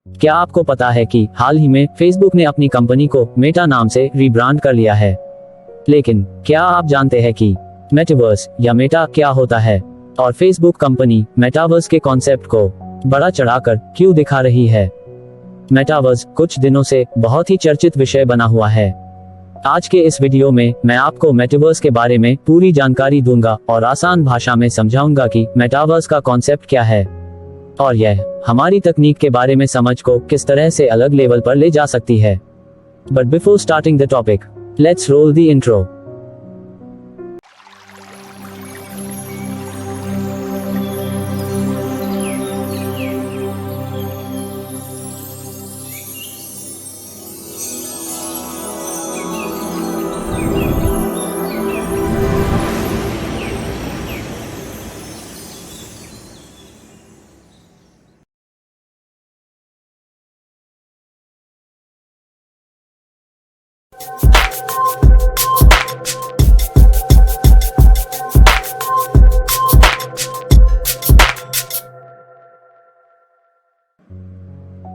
क्या आपको पता है कि हाल ही में फेसबुक ने अपनी कंपनी को मेटा नाम से रीब्रांड कर लिया है। लेकिन क्या आप जानते हैं कि मेटावर्स या मेटा क्या होता है और फेसबुक कंपनी मेटावर्स के कॉन्सेप्ट को बड़ा चढ़ाकर क्यों दिखा रही है? मेटावर्स कुछ दिनों से बहुत ही चर्चित विषय बना हुआ है। आज के इस वीडियो में मैं आपको मेटावर्स के बारे में पूरी जानकारी दूंगा और आसान भाषा में समझाऊंगा कि मेटावर्स का कॉन्सेप्ट क्या है और यह हमारी तकनीक के बारे में समझ को किस तरह से अलग लेवल पर ले जा सकती है। But before starting the topic, let's roll the intro.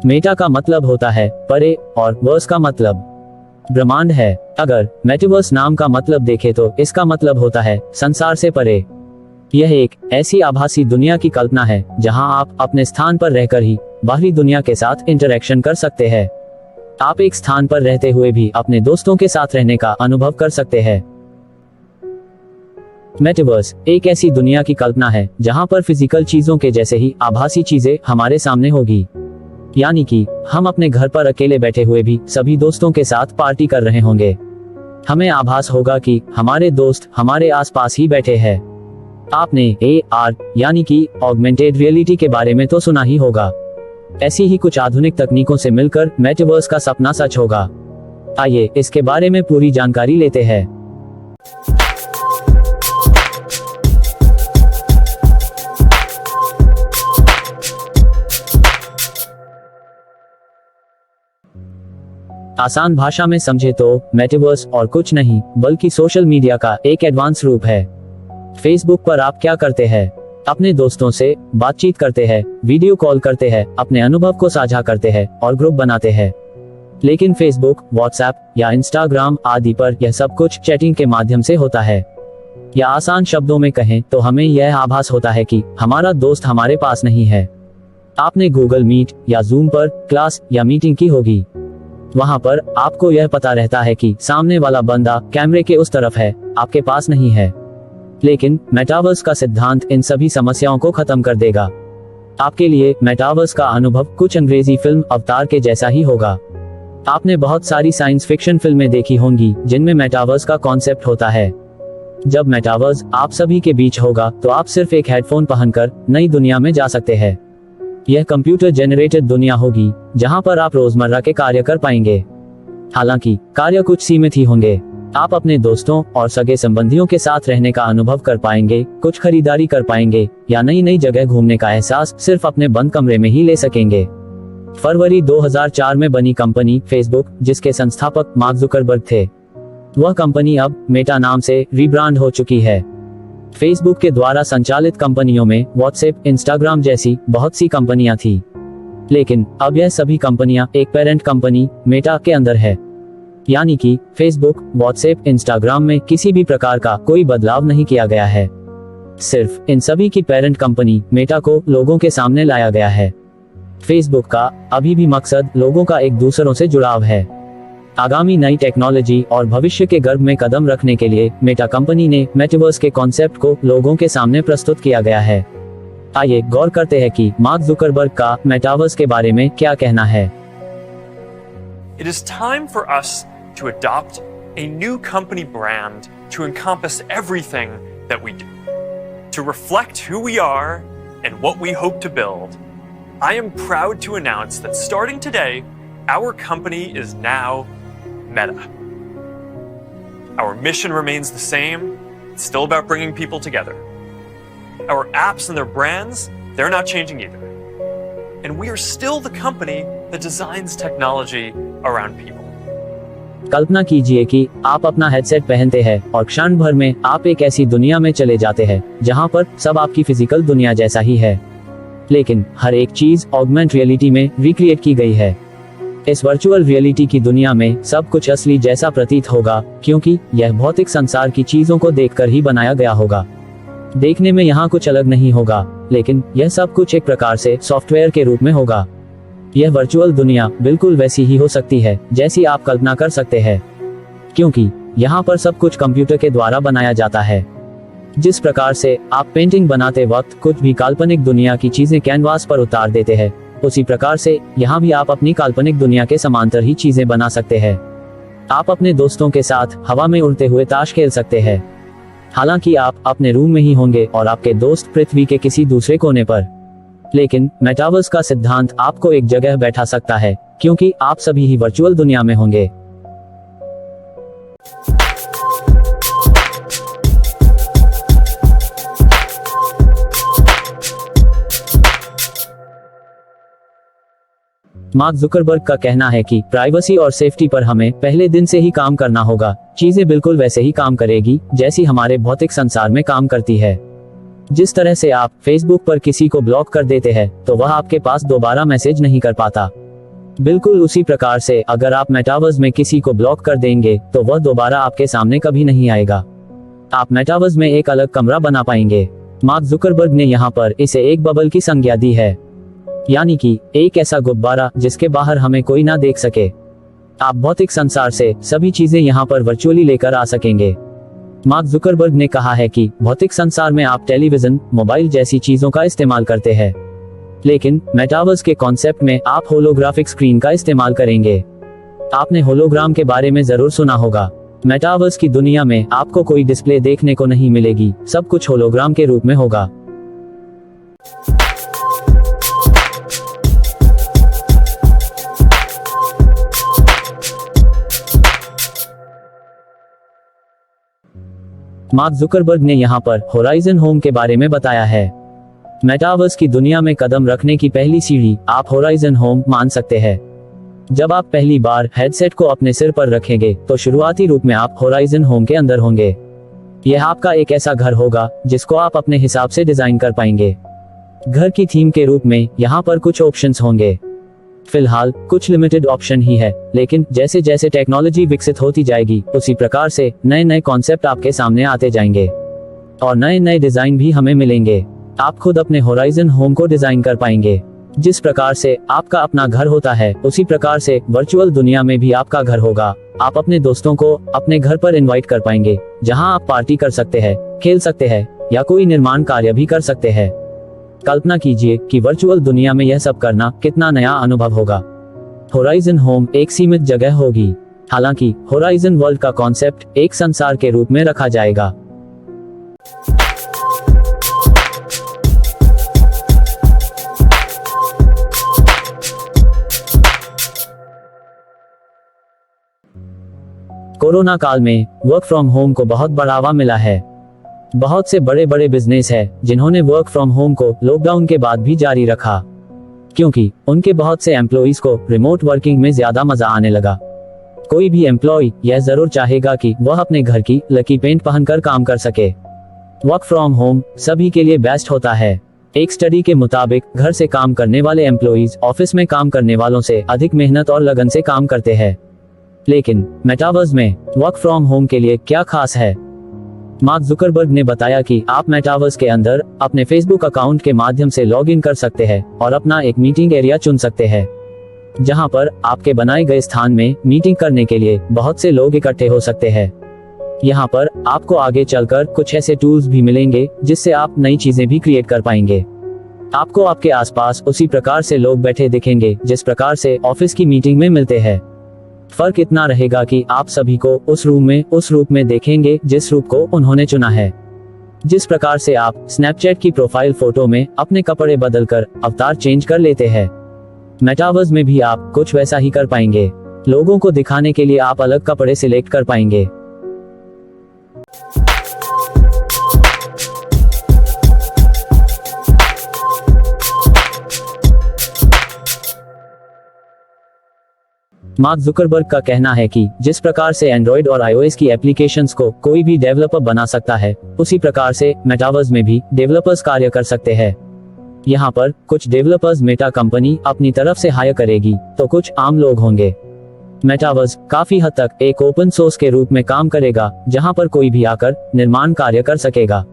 Meta का मतलब होता है परे और वर्स का मतलब ब्रह्मांड है। अगर मेटावर्स नाम का मतलब देखें तो इसका मतलब होता है संसार से परे। यह एक ऐसी आभासी दुनिया की कल्पना है जहां आप अपने स्थान पर रहकर ही बाहरी दुनिया के साथ इंटरेक्शन कर सकते हैं। आप एक स्थान पर रहते हुए भी अपने दोस्तों के साथ रहने का अनुभव कर सकते हैं। मेटावर्स एक ऐसी दुनिया की कल्पना है जहां पर फिजिकल चीजों के जैसे ही आभासी चीजें हमारे सामने होगी। यानी कि हम अपने घर पर अकेले बैठे हुए भी सभी दोस्तों के साथ पार्टी कर रहे होंगे। हमें आभास होगा कि हमारे दोस्त हमारे आसपास ही बैठे हैं। आपने AR यानी कि ऑगमेंटेड रियलिटी के बारे में तो सुना ही होगा। ऐसी ही कुछ आधुनिक तकनीकों से मिलकर मेटावर्स का सपना सच होगा। आइए इसके बारे में पूरी जानकारी लेते हैं। आसान भाषा में समझे तो मेटावर्स और कुछ नहीं बल्कि सोशल मीडिया का एक एडवांस रूप है। फेसबुक पर आप क्या करते हैं? अपने दोस्तों से बातचीत करते हैं, वीडियो कॉल करते हैं, अपने अनुभव को साझा करते हैं और ग्रुप बनाते हैं। लेकिन फेसबुक, व्हाट्सएप या इंस्टाग्राम आदि पर यह सब कुछ चैटिंग के माध्यम से होता है। या आसान शब्दों में कहें तो हमें यह आभास होता है कि हमारा दोस्त हमारे पास नहीं है। आपने गूगल मीट या जूम पर क्लास या मीटिंग की होगी। वहां पर आपको यह पता रहता है कि सामने वाला बंदा कैमरे के उस तरफ है, आपके पास नहीं है। लेकिन मेटावर्स का सिद्धांत इन सभी समस्याओं को खत्म कर देगा। आपके लिए मेटावर्स का अनुभव कुछ अंग्रेजी फिल्म अवतार के जैसा ही होगा। आपने बहुत सारी साइंस फिक्शन फिल्में देखी होंगी जिनमें मेटावर्स का कॉन्सेप्ट होता है। जब मेटावर्स आप सभी के बीच होगा तो आप सिर्फ एक हेडफोन पहनकर नई दुनिया में जा सकते हैं। यह कंप्यूटर जेनरेटेड दुनिया होगी जहां पर आप रोजमर्रा के कार्य कर पाएंगे। हालांकि कार्य कुछ सीमित ही होंगे। आप अपने दोस्तों और सगे संबंधियों के साथ रहने का अनुभव कर पाएंगे, कुछ खरीदारी कर पाएंगे या नई नई जगह घूमने का एहसास सिर्फ अपने बंद कमरे में ही ले सकेंगे। फरवरी 2004 में बनी कंपनी फेसबुक, जिसके संस्थापक मार्क जुकरबर्ग थे, वह कंपनी अब मेटा नाम से रीब्रांड हो चुकी है। फेसबुक के द्वारा संचालित कंपनियों में व्हाट्सएप, इंस्टाग्राम जैसी बहुत सी कंपनियां थी। लेकिन अब यह सभी कंपनियां एक पेरेंट कंपनी मेटा के अंदर है। यानी कि फेसबुक, व्हाट्सएप, इंस्टाग्राम में किसी भी प्रकार का कोई बदलाव नहीं किया गया है। सिर्फ इन सभी की पेरेंट कंपनी मेटा को लोगों के सामने लाया गया है। फेसबुक का अभी भी मकसद लोगों का एक दूसरों से जुड़ाव है। आगामी नई टेक्नोलॉजी और भविष्य के गर्भ में कदम रखने के लिए मेटा कंपनी ने मेटावर्स के कॉन्सेप्ट को लोगों के सामने प्रस्तुत किया गया है। आइए गौर करते हैं कि मार्क जुकरबर्ग का मेटावर्स के बारे में क्या कहना है। It is time for us to adopt a new company brand to encompass everything that we do, to reflect who we are and what we hope to build. I am proud to announce that starting today, our company is now Meta. Our mission remains the same. It's still about bringing people together. Our apps and their brands, they're not changing either. And we are still the company that designs technology around people. कल्पना कीजिए कि आप अपना headset पहनते हैं और क्षण भर में आप एक ऐसी दुनिया में चले जाते हैं जहां पर सब आपकी फिजिकल दुनिया जैसा ही है। लेकिन हर एक चीज ऑगमेंट रियलिटी में रिक्रिएट की गई है। इस वर्चुअल रियलिटी की दुनिया में सब कुछ असली जैसा प्रतीत होगा, क्योंकि यह भौतिक संसार की चीजों को देखकर ही बनाया गया होगा। देखने में यहाँ कुछ अलग नहीं होगा, लेकिन यह सब कुछ एक प्रकार से सॉफ्टवेयर के रूप में होगा। यह वर्चुअल दुनिया बिल्कुल वैसी ही हो सकती है जैसी आप कल्पना कर सकते हैं, क्योंकि यहाँ पर सब कुछ कंप्यूटर के द्वारा बनाया जाता है। जिस प्रकार से आप पेंटिंग बनाते वक्त कुछ भी काल्पनिक दुनिया की चीजें कैनवास पर उतार देते हैं, उसी प्रकार से यहाँ भी आप अपनी काल्पनिक दुनिया के समांतर ही चीजें बना सकते हैं। आप अपने दोस्तों के साथ हवा में उड़ते हुए ताश खेल सकते हैं। हालांकि आप अपने रूम में ही होंगे और आपके दोस्त पृथ्वी के किसी दूसरे कोने पर। लेकिन मेटावर्स का सिद्धांत आपको एक जगह बैठा सकता है, क्योंकि आप सभी ही वर्चुअल दुनिया में होंगे। मार्क जुकरबर्ग का कहना है कि प्राइवेसी और सेफ्टी पर हमें पहले दिन से ही काम करना होगा। चीजें बिल्कुल वैसे ही काम करेगी जैसी हमारे भौतिक संसार में काम करती है। जिस तरह से आप फेसबुक पर किसी को ब्लॉक कर देते हैं तो वह आपके पास दोबारा मैसेज नहीं कर पाता, बिल्कुल उसी प्रकार से अगर आप मेटावर्स में किसी को ब्लॉक कर देंगे तो वह दोबारा आपके सामने कभी नहीं आएगा। आप मेटावर्स में एक अलग कमरा बना पाएंगे। मार्क जुकरबर्ग ने यहाँ पर इसे एक बबल की संज्ञा दी है, यानी कि एक ऐसा गुब्बारा जिसके बाहर हमें कोई ना देख सके। आप भौतिक संसार से सभी चीजें यहाँ पर वर्चुअली लेकर आ सकेंगे। मार्क जुकरबर्ग ने कहा है कि भौतिक संसार में आप टेलीविजन, मोबाइल जैसी चीजों का इस्तेमाल करते हैं, लेकिन मेटावर्स के कॉन्सेप्ट में आप होलोग्राफिक स्क्रीन का इस्तेमाल करेंगे। आपने होलोग्राम के बारे में जरूर सुना होगा। मेटावर्स की दुनिया में आपको कोई डिस्प्ले देखने को नहीं मिलेगी, सब कुछ होलोग्राम के रूप में होगा। मार्क जुकरबर्ग ने यहाँ पर होराइजन होम के बारे में बताया है। मेटावर्स की दुनिया में कदम रखने की पहली सीढ़ी आप होराइजन होम मान सकते हैं। जब आप पहली बार हेडसेट को अपने सिर पर रखेंगे तो शुरुआती रूप में आप होराइजन होम के अंदर होंगे। यह आपका एक ऐसा घर होगा जिसको आप अपने हिसाब से डिजाइन कर पाएंगे। घर की थीम के रूप में यहाँ पर कुछ ऑप्शंस होंगे। फिलहाल कुछ लिमिटेड ऑप्शन ही है, लेकिन जैसे जैसे टेक्नोलॉजी विकसित होती जाएगी उसी प्रकार से नए नए कॉन्सेप्ट आपके सामने आते जाएंगे और नए नए डिजाइन भी हमें मिलेंगे। आप खुद अपने होराइजन होम को डिजाइन कर पाएंगे। जिस प्रकार से आपका अपना घर होता है उसी प्रकार से वर्चुअल दुनिया में भी आपका घर होगा। आप अपने दोस्तों को अपने घर पर इनवाइट कर पाएंगे, जहां आप पार्टी कर सकते हैं, खेल सकते हैं या कोई निर्माण कार्य भी कर सकते हैं। कल्पना कीजिए कि वर्चुअल दुनिया में यह सब करना कितना नया अनुभव होगा। होराइजन होम एक सीमित जगह होगी, हालांकि होराइजन वर्ल्ड का कॉन्सेप्ट एक संसार के रूप में रखा जाएगा। कोरोना काल में वर्क फ्रॉम होम को बहुत बढ़ावा मिला है। बहुत से बड़े बड़े बिजनेस है जिन्होंने वर्क फ्रॉम होम को लॉकडाउन के बाद भी जारी रखा, क्योंकि उनके बहुत से एम्प्लॉइज को रिमोट वर्किंग में ज्यादा मजा आने लगा। कोई भी एम्प्लॉय यह जरूर चाहेगा कि वह अपने घर की लकी पेंट पहनकर काम कर सके। वर्क फ्रॉम होम सभी के लिए बेस्ट होता है। एक स्टडी के मुताबिक घर से काम करने वाले एम्प्लॉइज ऑफिस में काम करने वालों से अधिक मेहनत और लगन से काम करते हैं। लेकिन मेटावर्स में वर्क फ्रॉम होम के लिए क्या खास है? मार्क जुकरबर्ग ने बताया कि आप मेटावर्स के अंदर अपने फेसबुक अकाउंट के माध्यम से लॉग इन कर सकते हैं और अपना एक मीटिंग एरिया चुन सकते हैं, जहां पर आपके बनाए गए स्थान में मीटिंग करने के लिए बहुत से लोग इकट्ठे हो सकते हैं। यहाँ पर आपको आगे चलकर कुछ ऐसे टूल्स भी मिलेंगे जिससे आप नई चीजें भी क्रिएट कर पाएंगे। आपको आपके आसपास उसी प्रकार से लोग बैठे दिखेंगे जिस प्रकार से ऑफिस की मीटिंग में मिलते हैं। फर्क इतना रहेगा कि आप सभी को उस रूप में देखेंगे जिस रूप को उन्होंने चुना है। जिस प्रकार से आप स्नैपचैट की प्रोफाइल फोटो में अपने कपड़े बदलकर अवतार चेंज कर लेते हैं, मेटावर्स में भी आप कुछ वैसा ही कर पाएंगे। लोगों को दिखाने के लिए आप अलग कपड़े सिलेक्ट कर पाएंगे। मार्क जुकरबर्ग का कहना है कि जिस प्रकार से एंड्रॉइड और iOS की एप्लीकेशंस को कोई भी डेवलपर बना सकता है, उसी प्रकार से मेटावर्स में भी डेवलपर्स कार्य कर सकते हैं। यहाँ पर कुछ डेवलपर्स मेटा कंपनी अपनी तरफ से हायर करेगी, तो कुछ आम लोग होंगे। मेटावर्स काफी हद तक एक ओपन सोर्स के रूप में काम करेगा, जहां पर कोई भी आकर निर्माण कार्य कर सकेगा।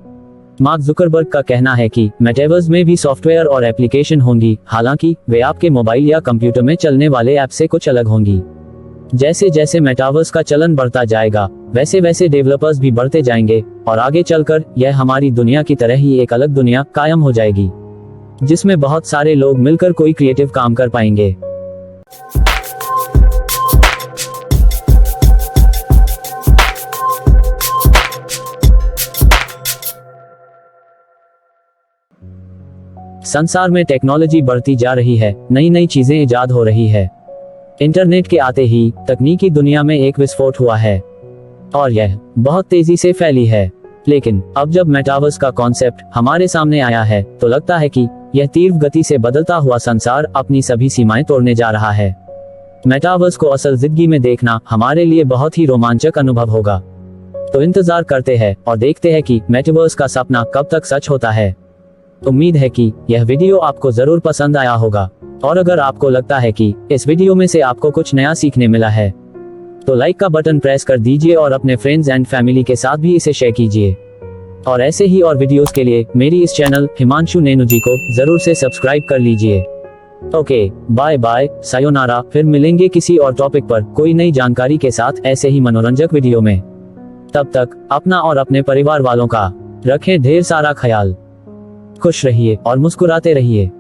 मार्क जुकरबर्ग का कहना है कि मेटावर्स में भी सॉफ्टवेयर और एप्लीकेशन होंगी, हालांकि वे आपके मोबाइल या कंप्यूटर में चलने वाले ऐप से कुछ अलग होंगी। जैसे जैसे मेटावर्स का चलन बढ़ता जाएगा, वैसे वैसे डेवलपर्स भी बढ़ते जाएंगे और आगे चलकर यह हमारी दुनिया की तरह ही एक अलग दुनिया कायम हो जाएगी, जिसमें बहुत सारे लोग मिलकर कोई क्रिएटिव काम कर पाएंगे। संसार में टेक्नोलॉजी बढ़ती जा रही है, नई नई चीजें इजाद हो रही है। इंटरनेट के आते ही तकनीकी दुनिया में एक विस्फोट हुआ है और यह बहुत तेजी से फैली है। लेकिन अब जब मेटावर्स का कॉन्सेप्ट हमारे सामने आया है, तो लगता है कि यह तीव्र गति से बदलता हुआ संसार अपनी सभी सीमाएं तोड़ने जा रहा है। मेटावर्स को असल जिंदगी में देखना हमारे लिए बहुत ही रोमांचक अनुभव होगा। तो इंतजार करते हैं और देखते हैं कि मेटावर्स का सपना कब तक सच होता है। उम्मीद है कि यह वीडियो आपको जरूर पसंद आया होगा, और अगर आपको लगता है कि इस वीडियो में से आपको कुछ नया सीखने मिला है, तो लाइक का बटन प्रेस कर दीजिए और अपने फ्रेंड्स एंड फैमिली के साथ भी इसे शेयर कीजिए। और ऐसे ही और वीडियोस के लिए मेरी इस चैनल हिमांशु नैनू जी को जरूर से सब्सक्राइब कर लीजिए। Okay, bye bye, sayonara. फिर मिलेंगे किसी और टॉपिक पर कोई नई जानकारी के साथ ऐसे ही मनोरंजक वीडियो में। तब तक अपना और अपने परिवार वालों का रखें ढेर सारा ख्याल। खुश रहिए और मुस्कुराते रहिए।